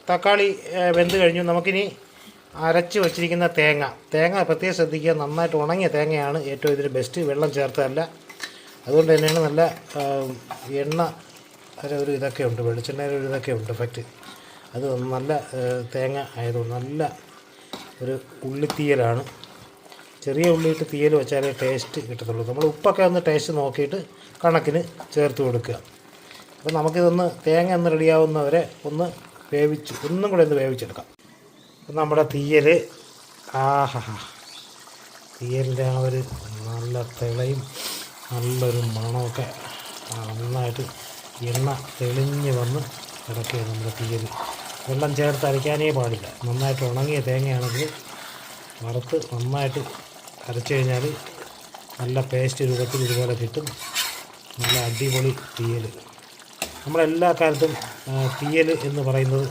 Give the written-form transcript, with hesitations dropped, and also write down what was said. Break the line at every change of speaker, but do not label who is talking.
തക്കാളി വെന്ത് കഴിഞ്ഞു. നമുക്കിനി അരച്ച് വച്ചിരിക്കുന്ന തേങ്ങ പ്രത്യേകം ശ്രദ്ധിക്കുക. നന്നായിട്ട് ഉണങ്ങിയ തേങ്ങയാണ് ഏറ്റവും ഇതിന് ബെസ്റ്റ്, വെള്ളം ചേർത്തതല്ല. അതുകൊണ്ട് തന്നെയാണ് നല്ല എണ്ണ ഒരു ഇതൊക്കെ ഉണ്ട്, വെളിച്ചെണ്ണയുടെ ഒരു ഇതൊക്കെ ഉണ്ട് എഫക്റ്റ്. അത് നല്ല തേങ്ങ ആയതുകൊണ്ട് നല്ല ഒരു ഉള്ളിത്തീയലാണ്. ചെറിയ ഉള്ളിയിട്ട് തീയൽ വെച്ചാലേ ടേസ്റ്റ് കിട്ടത്തുള്ളൂ. നമ്മൾ ഉപ്പൊക്കെ ഒന്ന് ടേസ്റ്റ് നോക്കിയിട്ട് കണക്കിന് ചേർത്ത് കൊടുക്കുക. അപ്പോൾ നമുക്കിതൊന്ന് തേങ്ങ ഒന്ന് റെഡിയാവുന്നവരെ ഒന്നും കൂടെ ഒന്ന് വേവിച്ചെടുക്കാം. അപ്പം നമ്മുടെ തീയൽ തീയലിൻ്റെ ആ ഒരു നല്ല തിളയും നല്ലൊരു മണമൊക്കെ നന്നായിട്ട് എണ്ണ തെളിഞ്ഞ് വന്ന് കിടക്കുകയാണ് നമ്മുടെ തീയൽ. വെള്ളം ചേർത്ത് അരയ്ക്കാനേ പാടില്ല. നന്നായിട്ട് ഉണങ്ങിയ തേങ്ങയാണെങ്കിൽ വറുത്ത് നന്നായിട്ട് അരച്ചു കഴിഞ്ഞാൽ നല്ല പേസ്റ്റ് രൂപത്തിൽ ഇതുപോലെ കിട്ടും. നല്ല അടിപൊളി തീയൽ. നമ്മളെല്ലാ കാലത്തും തീയൽ എന്ന് പറയുന്നത്